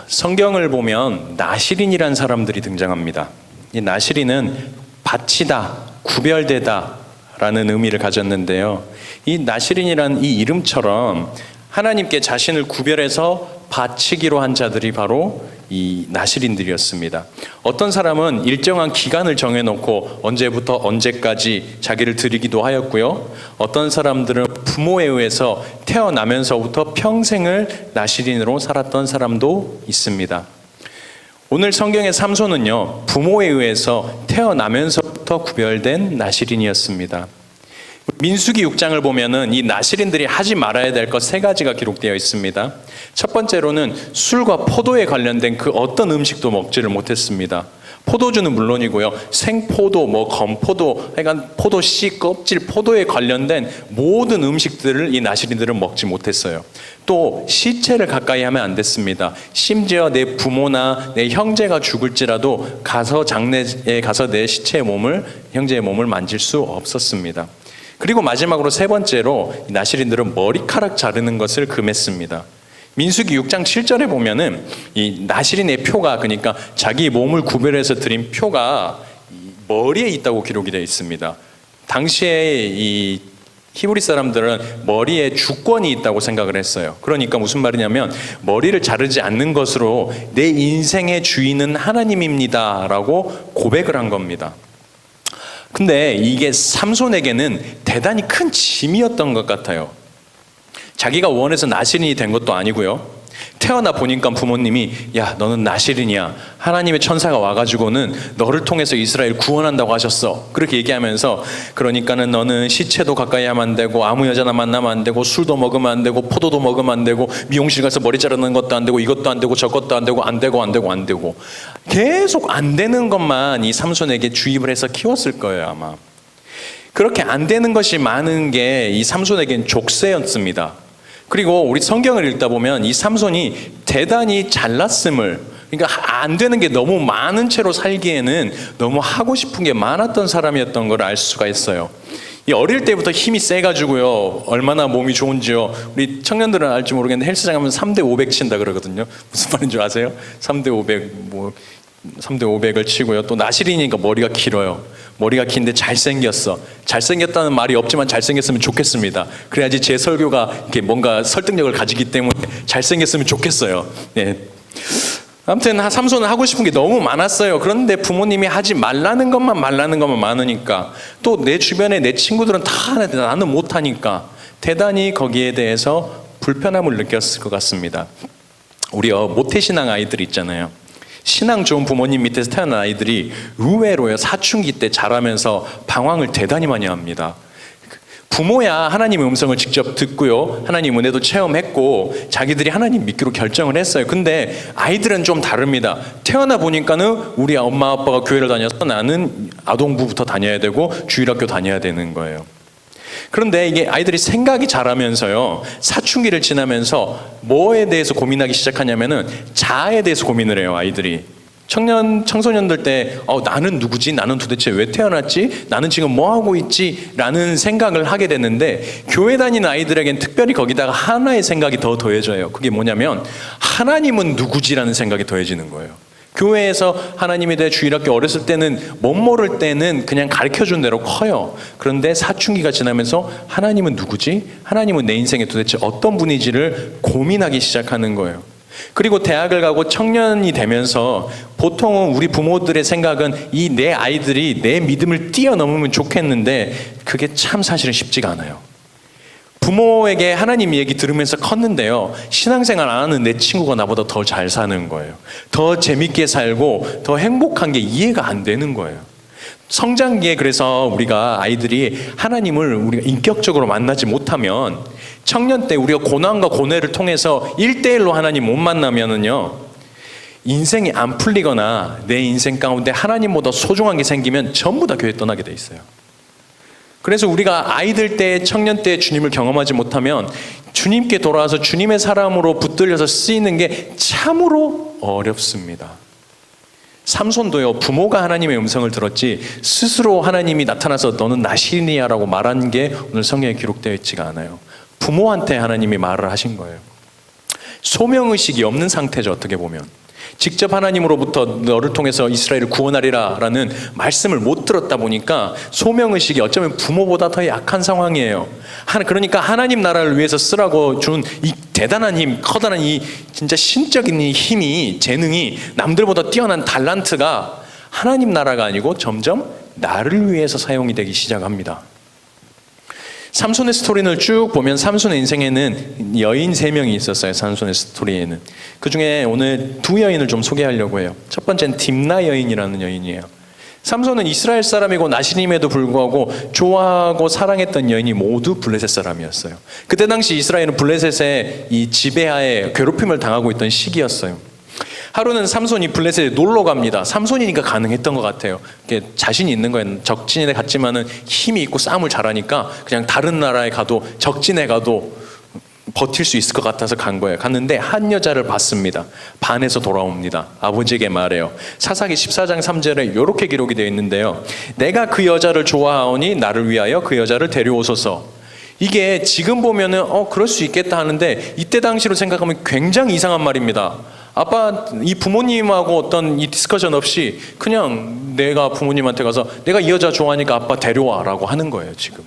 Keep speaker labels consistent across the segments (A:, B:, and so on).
A: 성경을 보면 나실인이란 사람들이 등장합니다. 이 나실인은 바치다, 구별되다 라는 의미를 가졌는데요. 이 나실인이란 이 이름처럼 하나님께 자신을 구별해서 바치기로 한 자들이 바로 이 나실인들이었습니다. 어떤 사람은 일정한 기간을 정해놓고 언제부터 언제까지 자기를 드리기도 하였고요. 어떤 사람들은 부모에 의해서 태어나면서부터 평생을 나실인으로 살았던 사람도 있습니다. 오늘 성경의 삼손은요, 부모에 의해서 태어나면서부터 구별된 나실인이었습니다. 민수기 6장을 보면은 이 나실인들이 하지 말아야 될 것 3가지가 기록되어 있습니다. 첫 번째로는 술과 포도에 관련된 그 어떤 음식도 먹지를 못했습니다. 포도주는 물론이고요, 생포도, 건포도, 그러니까 포도씨, 껍질, 포도에 관련된 모든 음식들을 이 나실인들은 먹지 못했어요. 또 시체를 가까이 하면 안 됐습니다. 심지어 내 부모나 내 형제가 죽을지라도 장례에 가서 내 형제의 몸을 만질 수 없었습니다. 그리고 마지막으로 3번째로 나실인들은 머리카락 자르는 것을 금했습니다. 민수기 6장 7절에 보면은 이 나실인의 표가, 그러니까 자기 몸을 구별해서 드린 표가 머리에 있다고 기록이 되어 있습니다. 당시에 이 히브리 사람들은 머리에 주권이 있다고 생각을 했어요. 그러니까 무슨 말이냐면 머리를 자르지 않는 것으로 내 인생의 주인은 하나님입니다 라고 고백을 한 겁니다. 근데 이게 삼손에게는 대단히 큰 짐이었던 것 같아요. 자기가 원해서 나실인이 된 것도 아니고요. 태어나 보니까 부모님이 야, 너는 나실인이야. 하나님의 천사가 와가지고는 너를 통해서 이스라엘 구원한다고 하셨어. 그렇게 얘기하면서 그러니까는 너는 시체도 가까이 하면 안 되고 아무 여자나 만나면 안 되고 술도 먹으면 안 되고 포도도 먹으면 안 되고 미용실 가서 머리 자르는 것도 안 되고 이것도 안 되고 저것도 안 되고 안 되고 계속 안 되는 것만 이 삼손에게 주입을 해서 키웠을 거예요, 아마. 그렇게 안 되는 것이 많은 게 이 삼손에겐 족쇄였습니다. 그리고 우리 성경을 읽다 보면 이 삼손이 대단히 잘났음을, 그러니까 안 되는 게 너무 많은 채로 살기에는 너무 하고 싶은 게 많았던 사람이었던 걸 알 수가 있어요. 이 어릴 때부터 힘이 세가지고요, 얼마나 몸이 좋은지요. 우리 청년들은 알지 모르겠는데 헬스장 가면 3대 500 친다 그러거든요. 무슨 말인 줄 아세요? 3대 500 3대 500을 치고요. 또 나실이니까 머리가 길어요. 머리가 긴데 잘생겼어. 잘생겼다는 말이 없지만 잘생겼으면 좋겠습니다. 그래야지 제 설교가 이렇게 뭔가 설득력을 가지기 때문에 잘생겼으면 좋겠어요. 네. 아무튼 삼손은 하고 싶은 게 너무 많았어요. 그런데 부모님이 하지 말라는 것만 많으니까, 또 내 주변에 내 친구들은 다 하는데 나는 못하니까 대단히 거기에 대해서 불편함을 느꼈을 것 같습니다. 우리 모태신앙 아이들 있잖아요. 신앙 좋은 부모님 밑에서 태어난 아이들이 의외로요, 사춘기 때 자라면서 방황을 대단히 많이 합니다. 부모야 하나님의 음성을 직접 듣고요, 하나님 은혜도 체험했고 자기들이 하나님 믿기로 결정을 했어요. 근데 아이들은 좀 다릅니다. 태어나 보니까는 우리 엄마 아빠가 교회를 다녀서 나는 아동부부터 다녀야 되고 주일학교 다녀야 되는 거예요. 그런데 이게 아이들이 생각이 자라면서요, 사춘기를 지나면서 뭐에 대해서 고민하기 시작하냐면은 자아에 대해서 고민을 해요, 아이들이. 청소년들 때 나는 누구지? 나는 도대체 왜 태어났지? 나는 지금 뭐 하고 있지? 라는 생각을 하게 되는데, 교회 다니는 아이들에겐 특별히 거기다가 하나의 생각이 더 더해져요. 그게 뭐냐면 하나님은 누구지라는 생각이 더해지는 거예요. 교회에서 하나님에 대해 주일학교 어렸을 때는 못 모를 때는 그냥 가르쳐준 대로 커요. 그런데 사춘기가 지나면서 하나님은 누구지? 하나님은 내 인생에 도대체 어떤 분이지를 고민하기 시작하는 거예요. 그리고 대학을 가고 청년이 되면서 보통은 우리 부모들의 생각은 이 내 아이들이 내 믿음을 뛰어넘으면 좋겠는데 그게 참 사실은 쉽지가 않아요. 부모에게 하나님 얘기 들으면서 컸는데요, 신앙생활 안 하는 내 친구가 나보다 더 잘 사는 거예요. 더 재밌게 살고 더 행복한 게 이해가 안 되는 거예요. 성장기에 그래서 우리가 아이들이 하나님을 우리가 인격적으로 만나지 못하면, 청년 때 우리가 고난과 고뇌를 통해서 1대1로 하나님 못 만나면은요, 인생이 안 풀리거나 내 인생 가운데 하나님보다 소중한 게 생기면 전부 다 교회 떠나게 돼 있어요. 그래서 우리가 아이들 때, 청년 때 주님을 경험하지 못하면 주님께 돌아와서 주님의 사람으로 붙들려서 쓰이는 게 참으로 어렵습니다. 삼손도요, 부모가 하나님의 음성을 들었지 스스로 하나님이 나타나서 너는 나실인이야 라고 말한 게 오늘 성경에 기록되어 있지가 않아요. 부모한테 하나님이 말을 하신 거예요. 소명의식이 없는 상태죠, 어떻게 보면. 직접 하나님으로부터 너를 통해서 이스라엘을 구원하리라 라는 말씀을 못 들었다 보니까 소명의식이 어쩌면 부모보다 더 약한 상황이에요. 그러니까 하나님 나라를 위해서 쓰라고 준 이 대단한 힘, 커다란 이 진짜 신적인 이 힘이, 재능이, 남들보다 뛰어난 달란트가 하나님 나라가 아니고 점점 나를 위해서 사용이 되기 시작합니다. 삼손의 스토리를 쭉 보면 삼손의 인생에는 여인 3명이 있었어요. 삼손의 스토리에는. 그 중에 오늘 2 여인을 좀 소개하려고 해요. 첫 번째는 딥나 여인이라는 여인이에요. 삼손은 이스라엘 사람이고 나시림에도 불구하고 좋아하고 사랑했던 여인이 모두 블레셋 사람이었어요. 그때 당시 이스라엘은 블레셋의 이 지배하에 괴롭힘을 당하고 있던 시기였어요. 하루는 삼손이 블레셋에 놀러 갑니다. 삼손이니까 가능했던 것 같아요. 자신이 있는 거예요. 적진에 갔지만은 힘이 있고 싸움을 잘하니까 그냥 다른 나라에 가도, 적진에 가도 버틸 수 있을 것 같아서 간 거예요. 갔는데 한 여자를 봤습니다. 반해서 돌아옵니다. 아버지에게 말해요. 사사기 14장 3절에 이렇게 기록이 되어 있는데요. 내가 그 여자를 좋아하오니 나를 위하여 그 여자를 데려오소서. 이게 지금 보면은 그럴 수 있겠다 하는데 이때 당시로 생각하면 굉장히 이상한 말입니다. 아빠, 이 부모님하고 어떤 이 디스커션 없이 그냥 내가 부모님한테 가서 내가 이 여자 좋아하니까 아빠 데려와 라고 하는 거예요, 지금.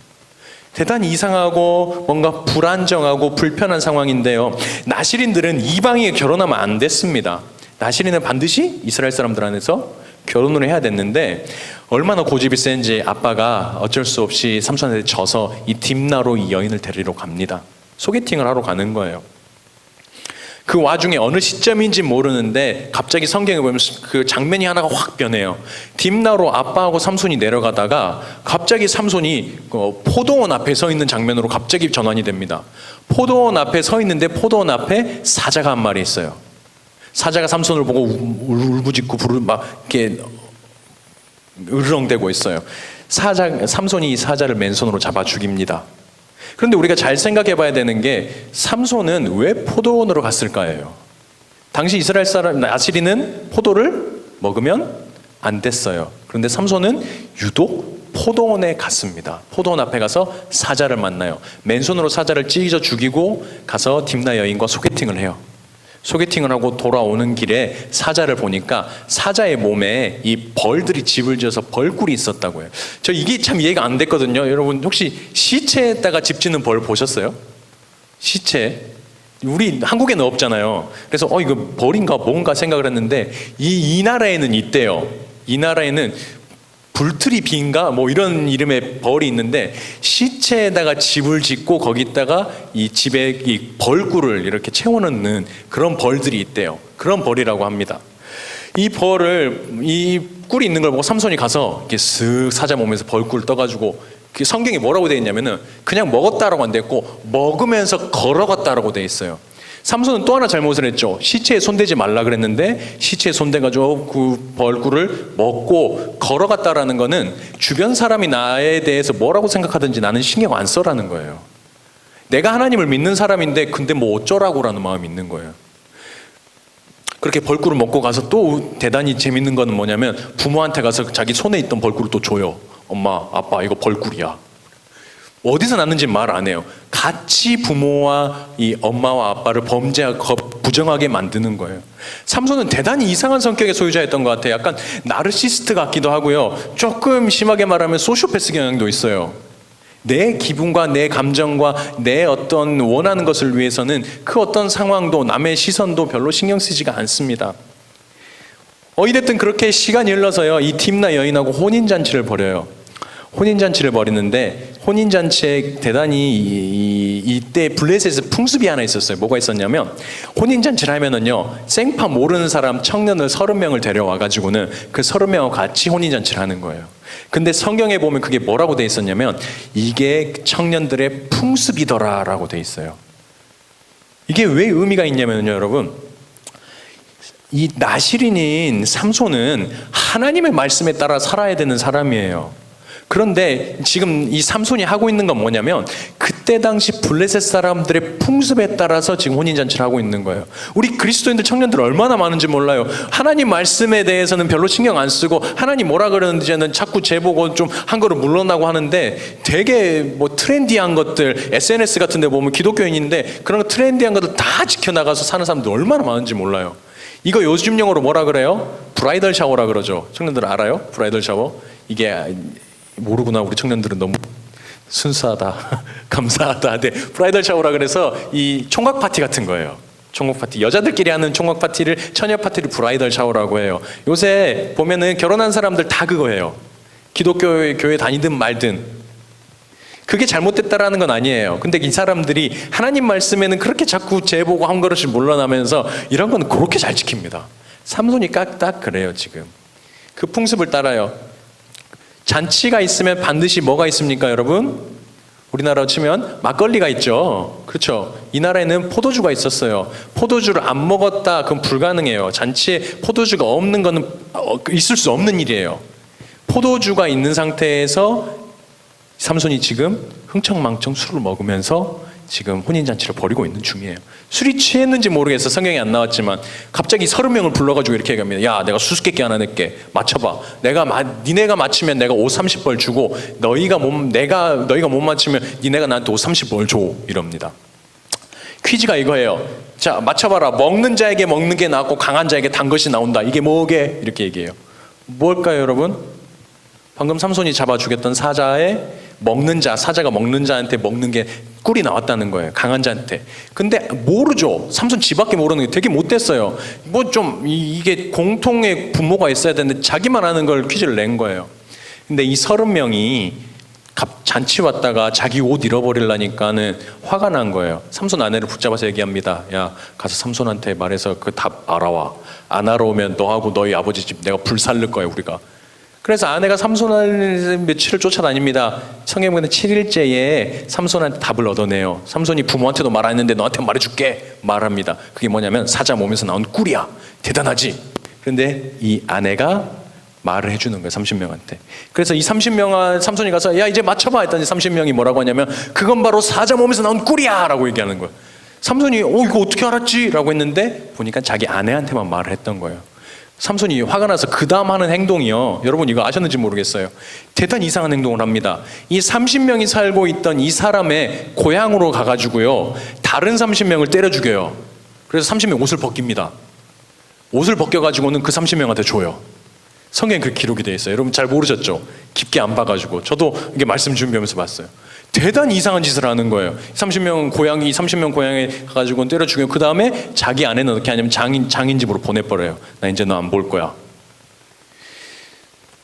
A: 대단히 이상하고 뭔가 불안정하고 불편한 상황인데요. 나시린들은 이방인에 결혼하면 안 됐습니다. 나시린은 반드시 이스라엘 사람들 안에서 결혼을 해야 됐는데 얼마나 고집이 센지 아빠가 어쩔 수 없이 삼손한테 져서 이 딥나로 이 여인을 데리러 갑니다. 소개팅을 하러 가는 거예요. 그 와중에 어느 시점인지 모르는데 갑자기 성경에 보면 그 장면이 하나가 확 변해요. 딥나로 아빠하고 삼손이 내려가다가 갑자기 삼손이 포도원 앞에 서 있는 장면으로 갑자기 전환이 됩니다. 포도원 앞에 서 있는데 포도원 앞에 사자가 한 마리 있어요. 사자가 삼손을 보고 울부짖고 막 이렇게 으르렁대고 있어요. 삼손이 이 사자를 맨손으로 잡아 죽입니다. 그런데 우리가 잘 생각해 봐야 되는 게 삼손은 왜 포도원으로 갔을까요? 당시 이스라엘 사람 나시린은 포도를 먹으면 안 됐어요. 그런데 삼손은 유독 포도원에 갔습니다. 포도원 앞에 가서 사자를 만나요. 맨손으로 사자를 찢어 죽이고 가서 딥나 여인과 소개팅을 해요. 소개팅을 하고 돌아오는 길에 사자를 보니까 사자의 몸에 이 벌들이 집을 지어서 벌꿀이 있었다고 해요. 저 이게 참 이해가 안 됐거든요. 여러분 혹시 시체에다가 집 짓는 벌 보셨어요? 시체. 우리 한국에는 없잖아요. 그래서 이거 벌인가 뭔가 생각을 했는데 이 나라에는 있대요. 이 나라에는 불트리 비인가 뭐 이런 이름의 벌이 있는데 시체에다가 집을 짓고 거기다가 이 집에 이 벌꿀을 이렇게 채워넣는 그런 벌들이 있대요. 그런 벌이라고 합니다. 이 꿀이 있는 걸 보고 삼손이 가서 이렇게 쓱 사자 몸에서 벌꿀 떠가지고 성경에 뭐라고 되어 있냐면은 그냥 먹었다라고 안 됐고 먹으면서 걸어갔다라고 되어 있어요. 삼손은 또 하나 잘못을 했죠. 시체에 손대지 말라 그랬는데 시체에 손대가지고 그 벌꿀을 먹고 걸어갔다라는 거는 주변 사람이 나에 대해서 뭐라고 생각하든지 나는 신경 안 써라는 거예요. 내가 하나님을 믿는 사람인데 근데 뭐 어쩌라고라는 마음이 있는 거예요. 그렇게 벌꿀을 먹고 가서 또 대단히 재밌는 거는 뭐냐면 부모한테 가서 자기 손에 있던 벌꿀을 또 줘요. 엄마, 아빠 이거 벌꿀이야. 어디서 났는지 말 안 해요. 같이 부모와 이 엄마와 아빠를 부정하게 만드는 거예요. 삼손은 대단히 이상한 성격의 소유자였던 것 같아요. 약간 나르시스트 같기도 하고요. 조금 심하게 말하면 소시오패스 경향도 있어요. 내 기분과 내 감정과 내 어떤 원하는 것을 위해서는 그 어떤 상황도 남의 시선도 별로 신경 쓰지가 않습니다. 어찌됐든 그렇게 시간이 흘러서요. 이 딥나 여인하고 혼인잔치를 벌여요. 혼인잔치를 벌이는데 혼인잔치에 대단히 이때 블레셋에 풍습이 하나 있었어요. 뭐가 있었냐면 혼인잔치를 하면은요 생파 모르는 사람 청년을 30명을 데려와가지고는 그 30명하고 같이 혼인잔치를 하는 거예요. 근데 성경에 보면 그게 뭐라고 돼 있었냐면 이게 청년들의 풍습이더라라고 돼 있어요. 이게 왜 의미가 있냐면요 여러분, 이 나시린인 삼손은 하나님의 말씀에 따라 살아야 되는 사람이에요. 그런데 지금 이 삼손이 하고 있는 건 뭐냐면 그때 당시 블레셋 사람들의 풍습에 따라서 지금 혼인잔치를 하고 있는 거예요. 우리 그리스도인들 청년들 얼마나 많은지 몰라요. 하나님 말씀에 대해서는 별로 신경 안 쓰고 하나님 뭐라 그러는지는 자꾸 재보고 좀 한 걸음 물러나고 하는데 되게 뭐 트렌디한 것들 SNS 같은 데 보면 기독교인인데 그런 트렌디한 것들 다 지켜나가서 사는 사람들 얼마나 많은지 몰라요. 이거 요즘 용어로 뭐라 그래요? 브라이덜 샤워라 그러죠. 청년들 알아요? 브라이덜 샤워? 이게 모르구나. 우리 청년들은 너무 순수하다. 감사하다. 네, 브라이덜 샤워라 그래서 이 총각 파티 같은 거예요. 총각 파티. 여자들끼리 하는 총각 파티를 처녀 파티를 브라이덜 샤워라고 해요. 요새 보면은 결혼한 사람들 다 그거 해요. 기독교 교회 다니든 말든. 그게 잘못됐다라는 건 아니에요. 근데 이 사람들이 하나님 말씀에는 그렇게 자꾸 재보고 한 그릇씩 물러나면서 이런 건 그렇게 잘 지킵니다. 삼손이 딱 그래요 지금. 그 풍습을 따라요. 잔치가 있으면 반드시 뭐가 있습니까 여러분? 우리나라로 치면 막걸리가 있죠. 그렇죠. 이 나라에는 포도주가 있었어요. 포도주를 안 먹었다 그건 불가능해요. 잔치에 포도주가 없는 거는 있을 수 없는 일이에요. 포도주가 있는 상태에서 삼손이 지금 흥청망청 술을 먹으면서 지금 혼인잔치를 벌이고 있는 중이에요. 술이 취했는지 모르겠어. 성경에 안 나왔지만 갑자기 30명을 불러가지고 이렇게 얘기합니다. 야, 내가 수수께끼 하나 낼게. 맞춰봐. 니네가 맞히면 내가 옷 30벌 주고 너희가 못 맞히면 니네가 나한테 옷 30벌 줘. 이럽니다. 퀴즈가 이거예요. 자, 맞춰봐라. 먹는 자에게 먹는 게 나왔고 강한 자에게 단 것이 나온다. 이게 뭐게? 이렇게 얘기해요. 뭘까요 여러분? 방금 삼손이 잡아주겠던 사자의 먹는 자, 사자가 먹는 자한테 먹는 게 꿀이 나왔다는 거예요. 강한 자한테. 근데 모르죠. 삼손 지밖에 모르는 게 되게 못됐어요. 뭐 좀 이게 공통의 분모가 있어야 되는데 자기만 아는 걸 퀴즈를 낸 거예요. 근데 이 30명이 잔치 왔다가 자기 옷 잃어버리려니까는 화가 난 거예요. 삼손 아내를 붙잡아서 얘기합니다. 야, 가서 삼손한테 말해서 그 답 알아와. 안 알아오면 너하고 너희 아버지 집 내가 불살릴 거야 우리가. 그래서 아내가 삼손을 며칠을 쫓아다닙니다. 성경에는 7일째에 삼손한테 답을 얻어내요. 삼손이 부모한테도 말 안 했는데 너한테 말해줄게 말합니다. 그게 뭐냐면 사자 몸에서 나온 꿀이야. 대단하지? 그런데 이 아내가 말을 해주는 거예요. 30명한테. 그래서 이 30명 삼손이 가서 야 이제 맞춰봐 했더니 30명이 뭐라고 하냐면 그건 바로 사자 몸에서 나온 꿀이야 라고 얘기하는 거예요. 삼손이 이거 어떻게 알았지? 라고 했는데 보니까 자기 아내한테만 말을 했던 거예요. 삼손이 화가 나서 그 다음 하는 행동이요. 여러분 이거 아셨는지 모르겠어요. 대단히 이상한 행동을 합니다. 이 30명이 살고 있던 이 사람의 고향으로 가가지고요. 다른 30명을 때려 죽여요. 그래서 30명 옷을 벗깁니다. 옷을 벗겨가지고는 그 30명한테 줘요. 성경에 그 기록이 되어 있어요. 여러분 잘 모르셨죠? 깊게 안 봐가지고. 저도 이게 말씀 준비하면서 봤어요. 대단히 이상한 짓을 하는 거예요. 30명 고향에 가가지고 때려 죽여요. 그 다음에 자기 아내는 어떻게 하냐면 장인 집으로 보내버려요. 나 이제 너 안 볼 거야.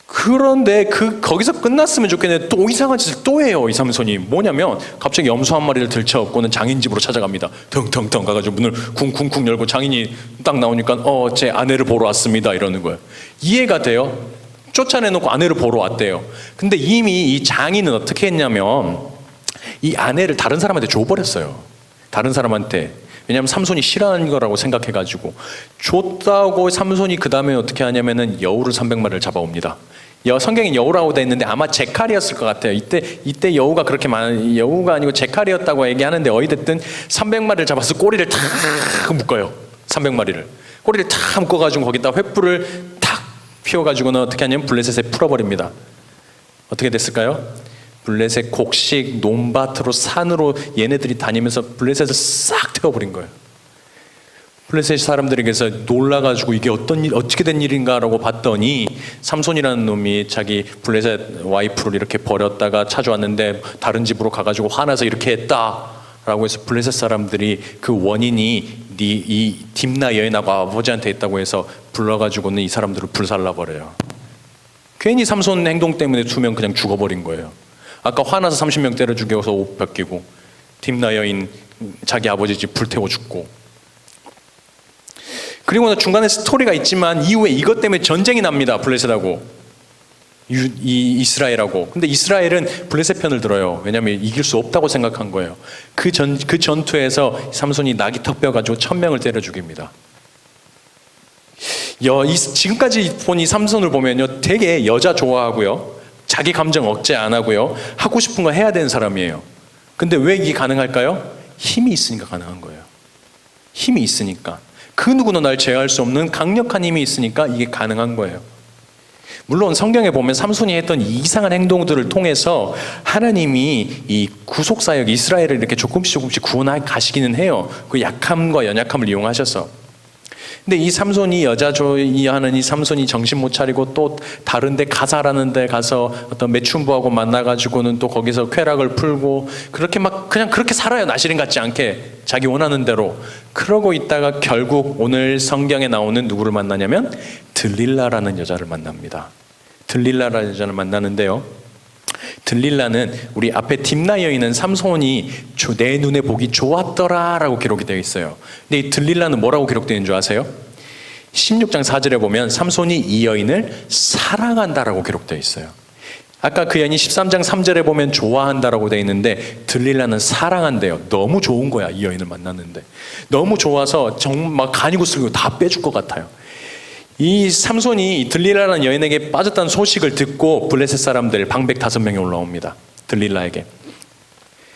A: 그런데 거기서 끝났으면 좋겠는데 또 이상한 짓을 또 해요. 이 삼손이 뭐냐면 갑자기 염소 한 마리를 들쳐업고는 장인 집으로 찾아갑니다. 덩덩덩 가가지고 문을 쿵쿵쿵 열고 장인이 딱 나오니까 제 아내를 보러 왔습니다 이러는 거예요. 이해가 돼요? 쫓아내놓고 아내를 보러 왔대요. 근데 이미 이 장인은 어떻게 했냐면 이 아내를 다른 사람한테 줘버렸어요. 다른 사람한테. 왜냐하면 삼손이 싫어하는 거라고 생각해가지고 줬다고. 삼손이 그 다음에 어떻게 하냐면은 여우를 300마리를 잡아옵니다. 성경에 여우라고 돼 있는데 아마 제칼이었을 것 같아요. 이때 여우가 그렇게 많은 여우가 아니고 제칼이었다고 얘기하는데 어찌됐든 300마리를 잡아서 꼬리를 탁 묶어요. 300마리를 꼬리를 탁 묶어가지고 거기다 횃불을 탁 피워가지고는 어떻게 하냐면 블레셋에 풀어버립니다. 어떻게 됐을까요? 블레셋 곡식 논밭으로 산으로 얘네들이 다니면서 블레셋을 싹 태워버린 거예요. 블레셋 사람들에게서 놀라가지고 이게 어떻게 된 일인가라고 봤더니 삼손이라는 놈이 자기 블레셋 와이프를 이렇게 버렸다가 찾아왔는데 다른 집으로 가가지고 화나서 이렇게 했다라고 해서 블레셋 사람들이 그 원인이 이 딥나 여인하고 아버지한테 있다고 해서 불러가지고는 이 사람들을 불살라버려요. 괜히 삼손 행동 때문에 2명 그냥 죽어버린 거예요. 아까 화나서 30명 때려 죽여서 옷 벗기고 딥나 여인 자기 아버지 집 불태워 죽고. 그리고 중간에 스토리가 있지만 이후에 이것 때문에 전쟁이 납니다. 블레셋하고 이스라엘하고. 근데 이스라엘은 블레셋 편을 들어요. 왜냐하면 이길 수 없다고 생각한 거예요. 그 전투에서 삼손이 나귀 턱 뼈가지고 1000명을 때려 죽입니다. 지금까지 본 이 삼손을 보면요, 되게 여자 좋아하고요, 자기 감정 억제 안 하고요. 하고 싶은 거 해야 되는 사람이에요. 근데 왜 이게 가능할까요? 힘이 있으니까 가능한 거예요. 힘이 있으니까. 그 누구도 날 제어할 수 없는 강력한 힘이 있으니까 이게 가능한 거예요. 물론 성경에 보면 삼손이 했던 이상한 행동들을 통해서 하나님이 이 구속사역 이스라엘을 이렇게 조금씩 구원해 가시기는 해요. 그 약함과 연약함을 이용하셔서. 근데 이 삼손이 여자 조이하는 이 삼손이 정신 못 차리고 또 다른데 가사라는 데 가서 어떤 매춘부하고 만나가지고는 또 거기서 쾌락을 풀고 그렇게 막 그냥 그렇게 살아요. 나시린 같지 않게 자기 원하는 대로. 그러고 있다가 결국 오늘 성경에 나오는 누구를 만나냐면 들릴라라는 여자를 만납니다. 들릴라라는 여자를 만나는데요. 들릴라는 우리 앞에 딥나 여인은 삼손이 내 눈에 보기 좋았더라 라고 기록이 되어 있어요. 근데 이 들릴라는 뭐라고 기록되는 줄 아세요? 16장 4절에 보면 삼손이 이 여인을 사랑한다라고 기록되어 있어요. 아까 그 여인이 13장 3절에 보면 좋아한다라고 되어 있는데 들릴라는 사랑한대요. 너무 좋은 거야, 이 여인을 만났는데. 너무 좋아서 정말 간이고 쓸고 다 빼줄 것 같아요. 이 삼손이 들릴라라는 여인에게 빠졌다는 소식을 듣고 블레셋 사람들 방백 5명이 올라옵니다. 들릴라에게.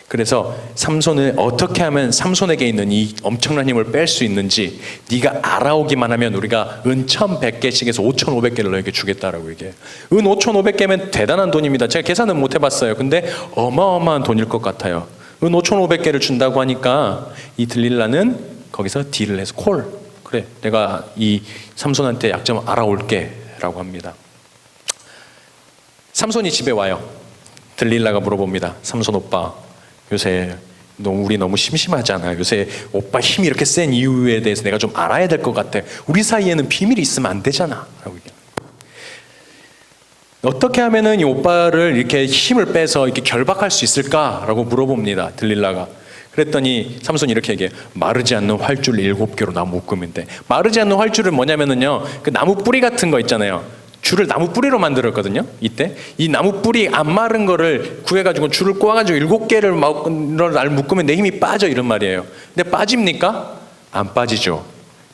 A: 그래서 삼손을 어떻게 하면 삼손에게 있는 이 엄청난 힘을 뺄 수 있는지 네가 알아오기만 하면 우리가 은 1,100개씩에서 5,500개를 너에게 주겠다라고 얘기해요. 은 5,500개면 대단한 돈입니다. 제가 계산은 못 해봤어요. 근데 어마어마한 돈일 것 같아요. 은 5,500개를 준다고 하니까 이 들릴라는 거기서 딜을 해서 그래, 내가 이 삼손한테 약점 알아올게 라고 합니다. 삼손이 집에 와요. 들릴라가 물어봅니다. 삼손 오빠, 요새 우리 너무 심심하잖아. 요새 오빠 힘이 이렇게 센 이유에 대해서 내가 좀 알아야 될 것 같아. 우리 사이에는 비밀이 있으면 안 되잖아 라고 얘기해요. 어떻게 하면은 이 오빠를 이렇게 힘을 빼서 이렇게 결박할 수 있을까라고 물어봅니다. 들릴라가. 그랬더니 삼손이 이렇게 얘기해요. 마르지 않는 활줄 7개로 나무 묶으면 돼. 마르지 않는 활줄은 뭐냐면은요, 그 나무 뿌리 같은 거 있잖아요. 줄을 나무 뿌리로 만들었거든요. 이때 이 나무 뿌리 안 마른 거를 구해가지고 줄을 꼬아가지고 7개를 날 묶으면 내 힘이 빠져, 이런 말이에요. 근데 빠집니까? 안 빠지죠.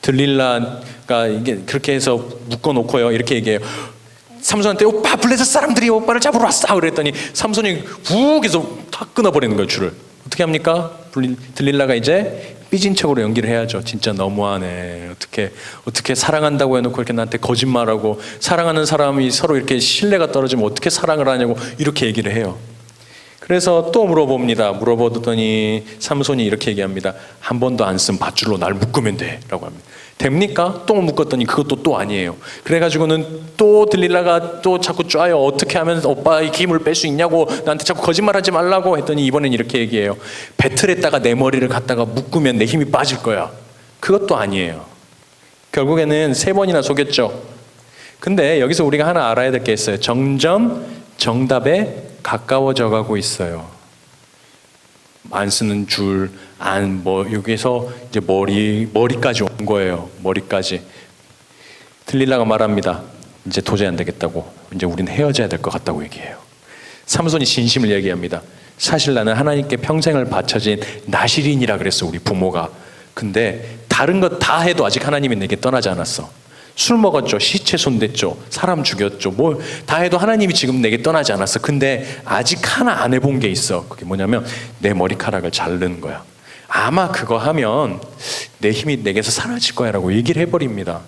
A: 들릴라가 이게 그렇게 해서 묶어놓고요, 이렇게 얘기해요. 삼손한테 오빠, 블레셋 사람들이 오빠를 잡으러 왔어. 그랬더니 삼손이 훅 해서 탁 끊어버리는 거예요, 줄을. 어떻게 합니까? 들릴라가 이제 삐진 척으로 연기를 해야죠. 진짜 너무하네. 어떻게 사랑한다고 해놓고 이렇게 나한테 거짓말하고, 사랑하는 사람이 서로 이렇게 신뢰가 떨어지면 어떻게 사랑을 하냐고 이렇게 얘기를 해요. 그래서 또 물어봅니다. 물어보더니 삼손이 이렇게 얘기합니다. 한 번도 안 쓴 밧줄로 날 묶으면 돼 라고 합니다. 됩니까? 또 묶었더니 그것도 또 아니에요. 그래가지고는 또 들릴라가 또 자꾸 쏴요. 어떻게 하면 오빠의 힘을 뺄 수 있냐고, 나한테 자꾸 거짓말하지 말라고 했더니 이번엔 이렇게 얘기해요. 배틀에다가 내 머리를 갖다가 묶으면 내 힘이 빠질 거야. 그것도 아니에요. 결국에는 3번이나 속였죠. 근데 여기서 우리가 하나 알아야 될 게 있어요. 점점 정답에 가까워져 가고 있어요. 안 쓰는 줄, 여기서 이제 머리까지 온 거예요. 머리까지. 들릴라가 말합니다. 이제 도저히 안 되겠다고. 이제 우리는 헤어져야 될 것 같다고 얘기해요. 삼손이 진심을 얘기합니다. 사실 나는 하나님께 평생을 바쳐진 나시린이라 그랬어, 우리 부모가. 근데 다른 것 다 해도 아직 하나님이 내게 떠나지 않았어. 술 먹었죠. 시체 손댔죠. 사람 죽였죠. 뭘 다 해도 하나님이 지금 내게 떠나지 않았어. 근데 아직 하나 안 해본 게 있어. 그게 뭐냐면 내 머리카락을 자르는 거야. 아마 그거 하면 내 힘이 내게서 사라질 거야 라고 얘기를 해버립니다.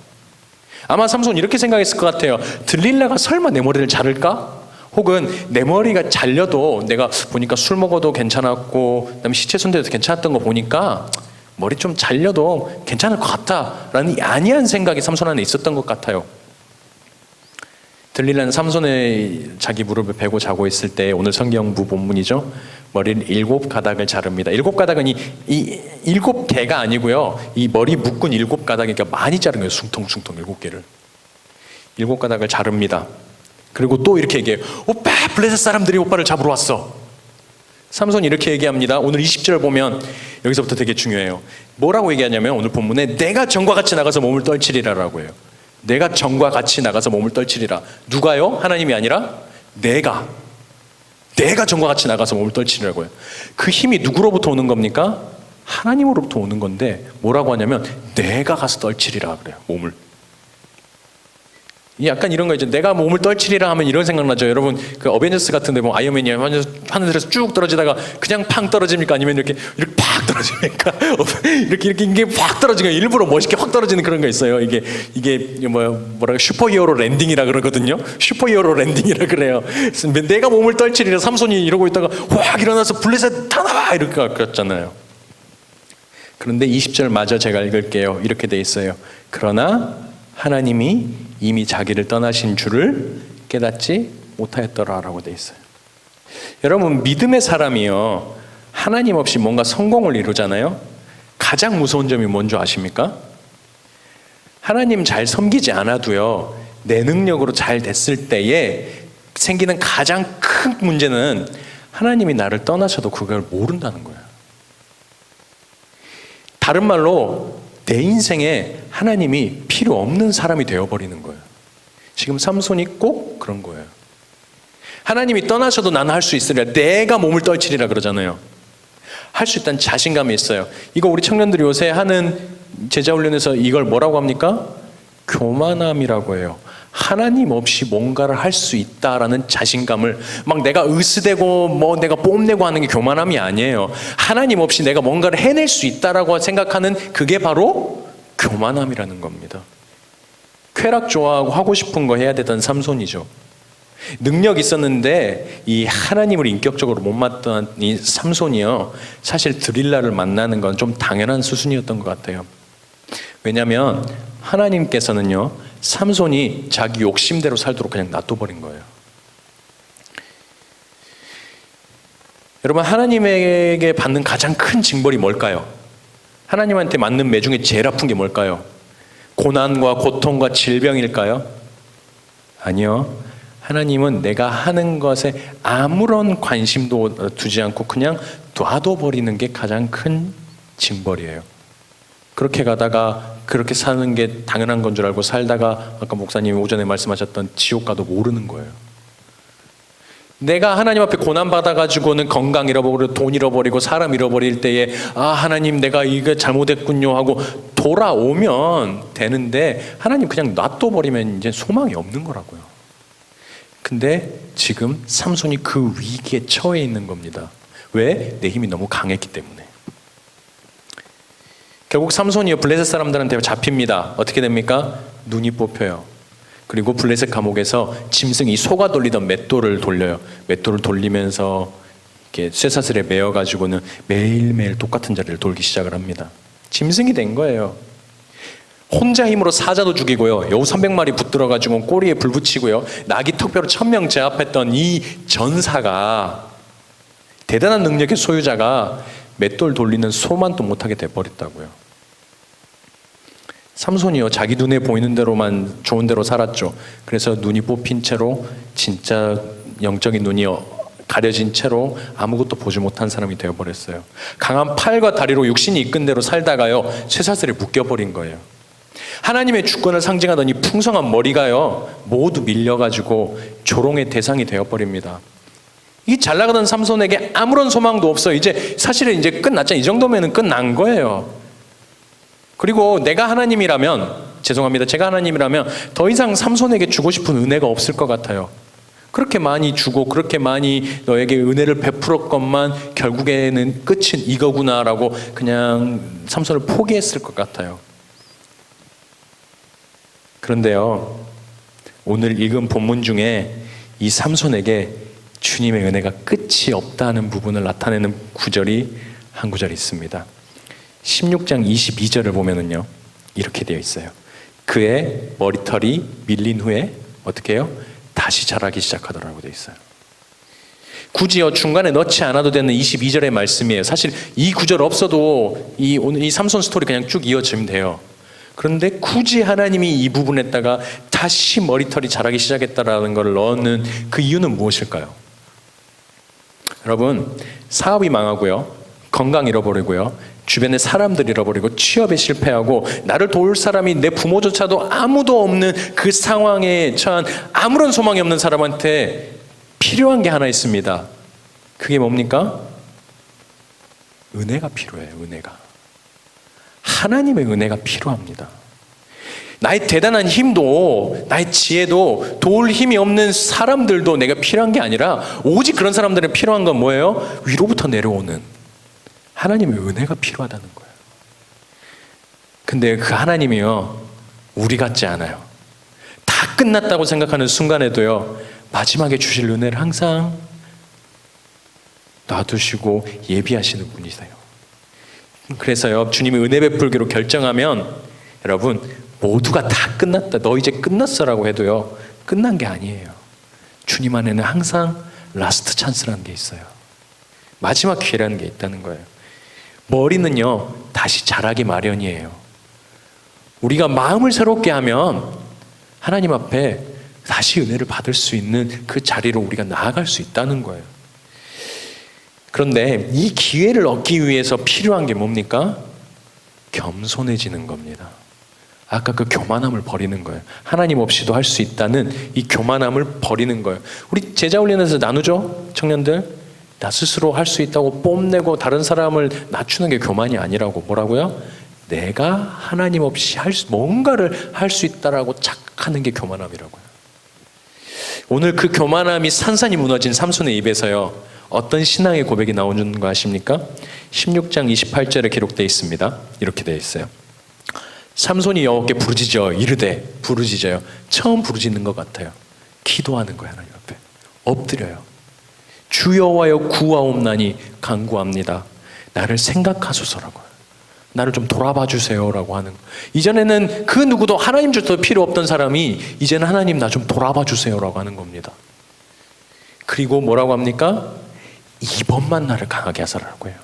A: 아마 삼손 이렇게 생각했을 것 같아요. 들릴라가 설마 내 머리를 자를까? 혹은 내 머리가 잘려도 내가 보니까 술 먹어도 괜찮았고 그다음에 시체 손대도 괜찮았던 거 보니까 머리 좀 잘려도 괜찮을 것 같다라는 안이한 생각이 삼손 안에 있었던 것 같아요. 들릴라는 삼손의 자기 무릎을 베고 자고 있을 때, 오늘 성경부 본문이죠. 머리를 7가닥을 자릅니다. 7가닥은 이 7개가 아니고요. 이 머리 묶은 7가닥이 그러니까 많이 자른 거예요. 숭통숭통 7개를. 7가닥을 자릅니다. 그리고 또 이렇게 얘기해요. 오빠, 블레셋 사람들이 오빠를 잡으러 왔어. 삼손이 이렇게 얘기합니다. 오늘 20절을 보면 여기서부터 되게 중요해요. 뭐라고 얘기하냐면 오늘 본문에 내가 정과 같이 나가서 몸을 떨치리라라고 해요. 내가 정과 같이 나가서 몸을 떨치리라. 누가요? 하나님이 아니라 내가 정과 같이 나가서 몸을 떨치리라고 해요. 그 힘이 누구로부터 오는 겁니까? 하나님으로부터 오는 건데 뭐라고 하냐면 내가 가서 떨치리라 그래요. 몸을. 약간 이런 거 있죠. 내가 몸을 떨치리라 하면 이런 생각 나죠. 여러분 그 어벤져스 같은데 뭐 아이언맨이 하늘에서 쭉 떨어지다가 그냥 팡 떨어집니까? 아니면 이렇게 팍 떨어집니까? 이렇게 이게 팍 떨어지니까 일부러 멋있게 확 떨어지는 그런 거 있어요. 이게 뭐라고 슈퍼히어로 랜딩이라 그러거든요. 슈퍼히어로 랜딩이라 그래요. 내가 몸을 떨치리라 삼손이 이러고 있다가 확 일어나서 블레셋 다 나와 이렇게 그랬잖아요. 그런데 20절 마저 제가 읽을게요. 이렇게 돼 있어요. 그러나 하나님이 이미 자기를 떠나신 줄을 깨닫지 못하였더라라고 돼 있어요. 여러분 믿음의 사람이요 하나님 없이 뭔가 성공을 이루잖아요. 가장 무서운 점이 뭔지 아십니까? 하나님 잘 섬기지 않아도요 내 능력으로 잘 됐을 때에 생기는 가장 큰 문제는 하나님이 나를 떠나셔도 그걸 모른다는 거예요. 다른 말로 내 인생에 하나님이 필요 없는 사람이 되어버리는 거예요. 지금 삼손이 꼭 그런 거예요. 하나님이 떠나셔도 나는 할 수 있으리라. 내가 몸을 떨치리라 그러잖아요. 할 수 있다는 자신감이 있어요. 이거 우리 청년들이 요새 하는 제자훈련에서 이걸 뭐라고 합니까? 교만함이라고 해요. 하나님 없이 뭔가를 할 수 있다라는 자신감을 막 내가 으스대고 뭐 내가 뽐내고 하는 게 교만함이 아니에요. 하나님 없이 내가 뭔가를 해낼 수 있다라고 생각하는 그게 바로 교만함이라는 겁니다. 쾌락 좋아하고 하고 싶은 거 해야 되던 삼손이죠. 능력 있었는데 이 하나님을 인격적으로 못 맞던 이 삼손이요 사실 드릴라를 만나는 건 좀 당연한 수순이었던 것 같아요. 왜냐하면 하나님께서는요 삼손이 자기 욕심대로 살도록 그냥 놔둬버린 거예요. 여러분 하나님에게 받는 가장 큰 징벌이 뭘까요? 하나님한테 맞는 매 중에 제일 아픈 게 뭘까요? 고난과 고통과 질병일까요? 아니요. 하나님은 내가 하는 것에 아무런 관심도 두지 않고 그냥 놔둬버리는 게 가장 큰 징벌이에요. 그렇게 가다가 그렇게 사는 게 당연한 건 줄 알고 살다가 아까 목사님이 오전에 말씀하셨던 지옥 가도 모르는 거예요. 내가 하나님 앞에 고난받아가지고는 건강 잃어버리고 돈 잃어버리고 사람 잃어버릴 때에 아 하나님 내가 이거 잘못했군요 하고 돌아오면 되는데 하나님 그냥 놔둬버리면 이제 소망이 없는 거라고요. 근데 지금 삼손이 그 위기에 처해 있는 겁니다. 왜? 내 힘이 너무 강했기 때문에. 결국 삼손이요 블레셋 사람들한테 잡힙니다. 어떻게 됩니까? 눈이 뽑혀요. 그리고 블레셋 감옥에서 짐승이 소가 돌리던 맷돌을 돌려요. 맷돌을 돌리면서 이렇게 쇠사슬에 매어가지고는 매일매일 똑같은 자리를 돌기 시작을 합니다. 짐승이 된 거예요. 혼자 힘으로 사자도 죽이고요. 여우 300마리 붙들어가지고 꼬리에 불 붙이고요. 나귀 턱뼈로 1000명 제압했던 이 전사가 대단한 능력의 소유자가 맷돌 돌리는 소만 또 못하게 돼버렸다고요. 삼손이요 자기 눈에 보이는 대로만 좋은 대로 살았죠. 그래서 눈이 뽑힌 채로 진짜 영적인 눈이 가려진 채로 아무것도 보지 못한 사람이 되어버렸어요. 강한 팔과 다리로 육신이 이끈 대로 살다가요 쇠사슬에 묶여버린 거예요. 하나님의 주권을 상징하던 이 풍성한 머리가요 모두 밀려가지고 조롱의 대상이 되어버립니다. 이 잘 나가던 삼손에게 아무런 소망도 없어요. 이제 사실은 이제 끝났잖아요. 이 정도면은 끝난 거예요. 그리고 내가 하나님이라면 제가 하나님이라면 더 이상 삼손에게 주고 싶은 은혜가 없을 것 같아요. 그렇게 많이 주고 그렇게 많이 너에게 은혜를 베풀었건만 결국에는 끝은 이거구나라고 그냥 삼손을 포기했을 것 같아요. 그런데요 오늘 읽은 본문 중에 이 삼손에게 주님의 은혜가 끝이 없다는 부분을 나타내는 구절이 한 구절 있습니다. 16장 22절을 보면은요 이렇게 되어 있어요. 그의 머리털이 밀린 후에 어떻게 해요? 다시 자라기 시작하더라고 되어 있어요. 굳이요 중간에 넣지 않아도 되는 22절의 말씀이에요. 사실 이 구절 없어도 오늘 이 삼손 스토리 그냥 쭉 이어지면 돼요. 그런데 굳이 하나님이 이 부분에다가 다시 머리털이 자라기 시작했다라는 걸 넣는 그 이유는 무엇일까요? 여러분 사업이 망하고요 건강 잃어버리고요 주변에 사람들 잃어버리고 취업에 실패하고 나를 도울 사람이 내 부모조차도 아무도 없는 그 상황에 처한 아무런 소망이 없는 사람한테 필요한 게 하나 있습니다. 그게 뭡니까? 은혜가 필요해요. 은혜가. 하나님의 은혜가 필요합니다. 나의 대단한 힘도, 나의 지혜도, 도울 힘이 없는 사람들도 내가 필요한 게 아니라 오직 그런 사람들은 필요한 건 뭐예요? 위로부터 내려오는 하나님의 은혜가 필요하다는 거예요. 근데 그 하나님이요, 우리 같지 않아요. 다 끝났다고 생각하는 순간에도요, 마지막에 주실 은혜를 항상 놔두시고 예비하시는 분이세요. 그래서요, 주님이 은혜 베풀기로 결정하면 여러분, 모두가 다 끝났다, 너 이제 끝났어라고 해도요, 끝난 게 아니에요. 주님 안에는 항상 라스트 찬스라는 게 있어요. 마지막 기회라는 게 있다는 거예요. 머리는요, 다시 자라기 마련이에요. 우리가 마음을 새롭게 하면 하나님 앞에 다시 은혜를 받을 수 있는 그 자리로 우리가 나아갈 수 있다는 거예요. 그런데 이 기회를 얻기 위해서 필요한 게 뭡니까? 겸손해지는 겁니다. 아까 그 교만함을 버리는 거예요. 하나님 없이도 할 수 있다는 이 교만함을 버리는 거예요. 우리 제자훈련에서 나누죠? 청년들, 나 스스로 할 수 있다고 뽐내고 다른 사람을 낮추는 게 교만이 아니라고. 뭐라고요? 내가 하나님 없이 뭔가를 할 수 있다라고 착각하는 게 교만함이라고요. 오늘 그 교만함이 산산이 무너진 삼손의 입에서요, 어떤 신앙의 고백이 나오는 거 아십니까? 16장 28절에 기록되어 있습니다. 이렇게 되어 있어요. 삼손이 여호와께 부르짖어 이르되, 부르짖어요. 처음 부르짖는 것 같아요. 기도하는 거예요. 하나님 앞에 엎드려요. 주 여호와여 구하옵나니 간구합니다. 나를 생각하소서라고요. 나를 좀 돌아봐 주세요라고 하는 거. 이전에는 그 누구도 하나님조차 필요 없던 사람이 이제는 하나님 나 좀 돌아봐 주세요라고 하는 겁니다. 그리고 뭐라고 합니까? 이번만 나를 강하게 하사라고 해요.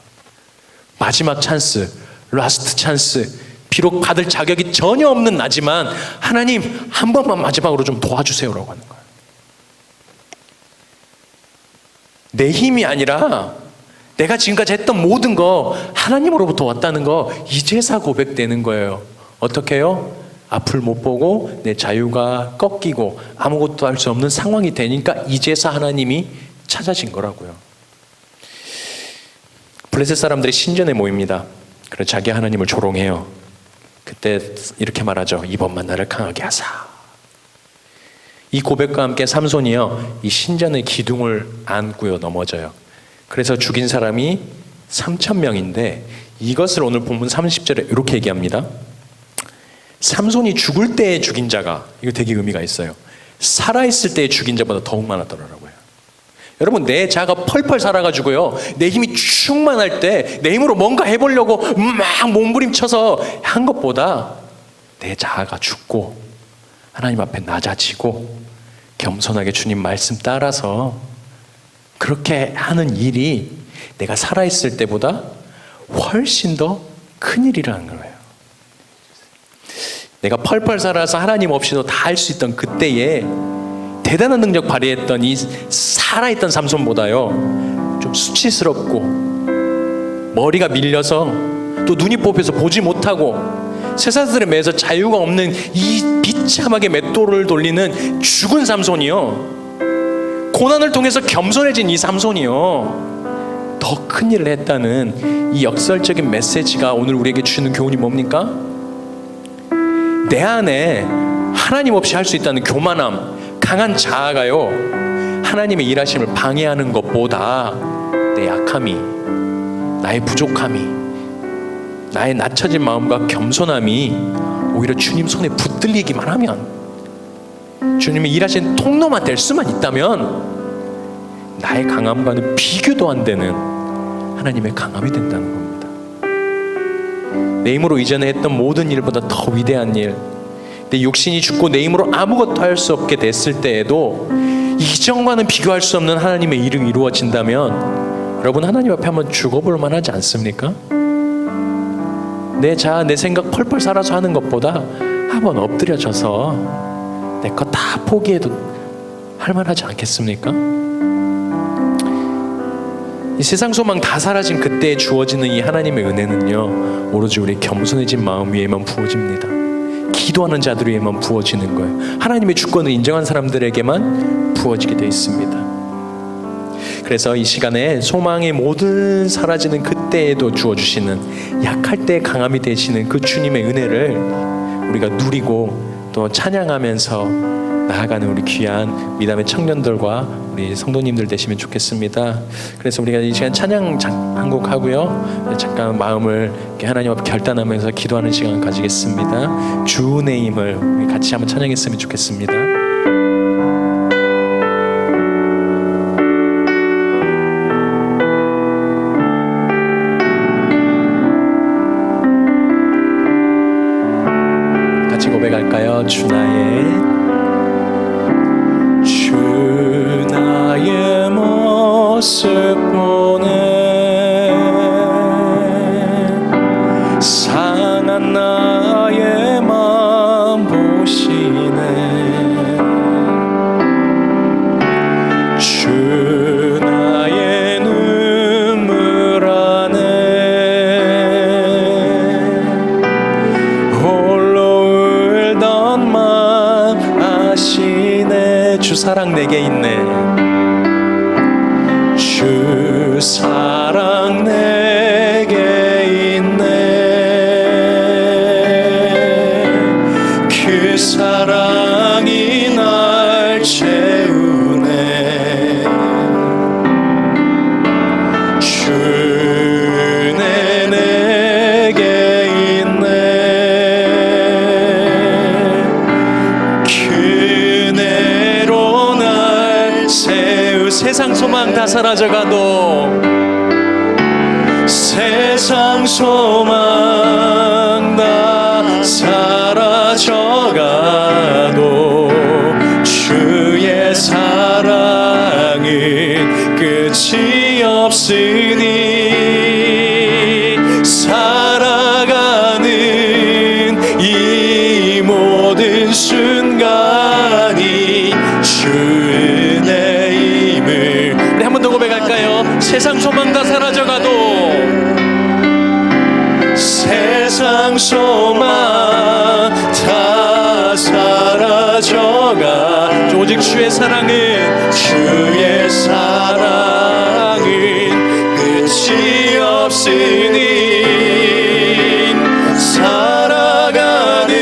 A: 마지막 찬스, 라스트 찬스. 비록 받을 자격이 전혀 없는 나지만 하나님 한 번만 마지막으로 좀 도와주세요라고 하는 거예요. 내 힘이 아니라 내가 지금까지 했던 모든 거 하나님으로부터 왔다는 거 이제서 고백되는 거예요. 어떻게 해요? 앞을 못 보고 내 자유가 꺾이고 아무것도 할 수 없는 상황이 되니까 이제서 하나님이 찾아진 거라고요. 블레셋 사람들이 신전에 모입니다. 그래서 자기 하나님을 조롱해요. 그때 이렇게 말하죠. 이번만 나를 강하게 하사. 이 고백과 함께 삼손이요, 이 신전의 기둥을 안고요 넘어져요. 그래서 죽인 사람이 3,000명인데 이것을 오늘 본문 30절에 이렇게 얘기합니다. 삼손이 죽을 때에 죽인 자가, 이거 되게 의미가 있어요. 살아있을 때에 죽인 자보다 더욱 많았더라고요. 여러분, 내 자가 펄펄 살아가지고요, 내 힘이 충만할 때 내 힘으로 뭔가 해보려고 막 몸부림쳐서 한 것보다 내 자아가 죽고 하나님 앞에 낮아지고 겸손하게 주님 말씀 따라서 그렇게 하는 일이 내가 살아있을 때보다 훨씬 더 큰일이라는 거예요. 내가 펄펄 살아서 하나님 없이도 다 할 수 있던 그때에 대단한 능력 발휘했던 이 살아있던 삼손보다요, 좀 수치스럽고 머리가 밀려서 또 눈이 뽑혀서 보지 못하고 세상들에 매여서 자유가 없는 이 비참하게 맷돌을 돌리는 죽은 삼손이요, 고난을 통해서 겸손해진 이 삼손이요, 더 큰 일을 했다는 이 역설적인 메시지가 오늘 우리에게 주는 교훈이 뭡니까? 내 안에 하나님 없이 할 수 있다는 교만함, 강한 자아가요, 하나님의 일하심을 방해하는 것보다 내 약함이, 나의 부족함이, 나의 낮춰진 마음과 겸손함이 오히려 주님 손에 붙들리기만 하면, 주님이 일하신 통로만 될 수만 있다면 나의 강함과는 비교도 안 되는 하나님의 강함이 된다는 겁니다. 내 힘으로 이전에 했던 모든 일보다 더 위대한 일, 내 육신이 죽고 내 힘으로 아무것도 할 수 없게 됐을 때에도 이전과는 비교할 수 없는 하나님의 일이 이루어진다면 여러분, 하나님 앞에 한번 죽어볼 만하지 않습니까? 내 자아, 내 생각 펄펄 살아서 하는 것보다 한번 엎드려져서 내 것 다 포기해도 할 만하지 않겠습니까? 이 세상 소망 다 사라진 그때에 주어지는 이 하나님의 은혜는요, 오로지 우리 겸손해진 마음 위에만 부어집니다. 기도하는 자들 위에만 부어지는 거예요. 하나님의 주권을 인정한 사람들에게만 부어지게 되어 있습니다. 그래서 이 시간에 소망의 모든 사라지는 그때에도 주어주시는, 약할 때 강함이 되시는 그 주님의 은혜를 우리가 누리고 또 찬양하면서 나아가는 우리 귀한 미담의 청년들과 우리 성도님들 되시면 좋겠습니다. 그래서 우리가 이 시간 찬양 한 곡 하고요, 잠깐 마음을 하나님 앞에 결단하면서 기도하는 시간 가지겠습니다. 주 내 힘을 우리 같이 한번 찬양했으면 좋겠습니다. 같이 고백할까요? 주 나의 모습 보네, 상한 나의 마음 보시네. 주 나의 눈물 안에 홀로 울던 마음 아시네. 주 사랑 내게 있네. 주 사랑 내게 있네. 그 사랑이 날 채우네. 주 내게 있네. 그네로 날 세우. 세상 소망 다 사라져가도, 세상 소망 다 사라져가도 주의 사랑은 끝이 없으니, 살아가는 이 모든 순간이 주의 힘을. 우리 한 번 더 고백할까요? 세상 소망 다 사라져가도, 세상 소망 다 사라져가 오직 주의 사랑은, 주의 사랑은 끝이 없으니, 살아가는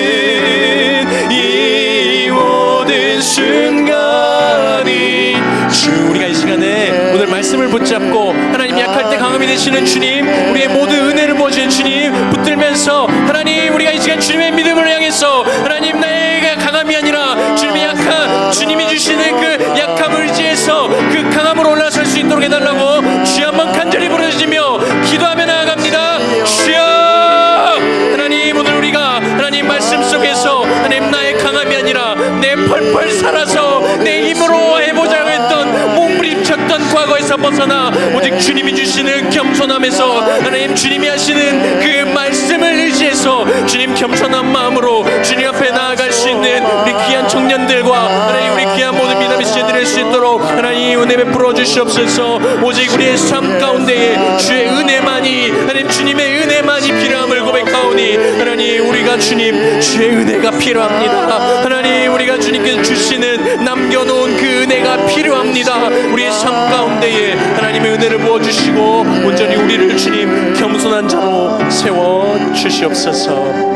A: 이 모든 순간이 주. 우리가 이 시간에 오늘 말씀을 붙잡고 하나님 약할 때 강함이 되시는 주님, 우리의 모든 은혜를 모으시는 주님 붙들면서, 하나님 우리가 이 시간 주님의 믿음을 향해서, 하나님 나의 강함이 아니라 주님의 약한, 주님이 주시는 그 약함을 의지해서 그 강함으로 올라설 수 있도록 해달라고 주여 한번 간절히 부르짖으며 기도하며 나아갑니다. 주여, 하나님 오늘 우리가 하나님 말씀 속에서 하나님 나의 강함이 아니라 내 펄펄 살아서 내 힘으로 해보자고 했던 몸부림쳤던 과거에서 벗어나 오직 주님이 주시는 겸손함에서, 하나님 주님이 하시는 그 말씀을 의지해서 주님 겸손한 마음으로 주님 앞에 나아갈 수 있는 우리 귀한 청년들과 하나님 우리 귀한 모든 미남이 시대될 수 있도록 하나님 은혜 베풀어 주시옵소서. 오직 우리의 삶 가운데에 주의 은혜만이, 하나님 주님의 은혜만이 필요함을 고백하오니, 하나님 우리가 주님 주의 은혜가 필요합니다. 하나님 우리가 주님께서 주시는 남겨놓은 그 은혜가 필요합니다. 우리의 삶 가운데에 하나님의 은혜를 부어주시고 온전히 우리를 주님 겸손한 자로 세워주시옵소서.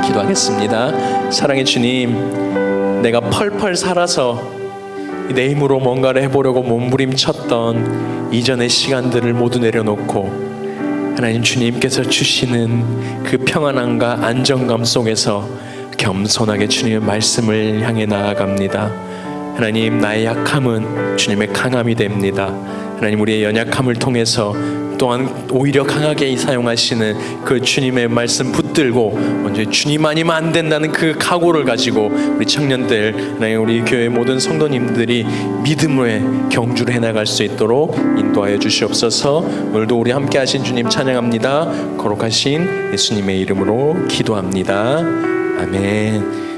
A: 기도하겠습니다. 사랑의 주님, 내가 펄펄 살아서 내 힘으로 뭔가를 해보려고 몸부림쳤던 이전의 시간들을 모두 내려놓고, 하나님 주님께서 주시는 그 평안함과 안정감 속에서 겸손하게 주님의 말씀을 향해 나아갑니다. 하나님 나의 약함은 주님의 강함이 됩니다. 하나님 우리의 연약함을 통해서 또한 오히려 강하게 사용하시는 그 주님의 말씀 붙들고 먼저 주님 아니면 안 된다는 그 각오를 가지고 우리 청년들, 하나님 우리 교회 모든 성도님들이 믿음의 경주를 해나갈 수 있도록 인도하여 주시옵소서. 오늘도 우리 함께 하신 주님 찬양합니다. 거룩하신 예수님의 이름으로 기도합니다. 아멘.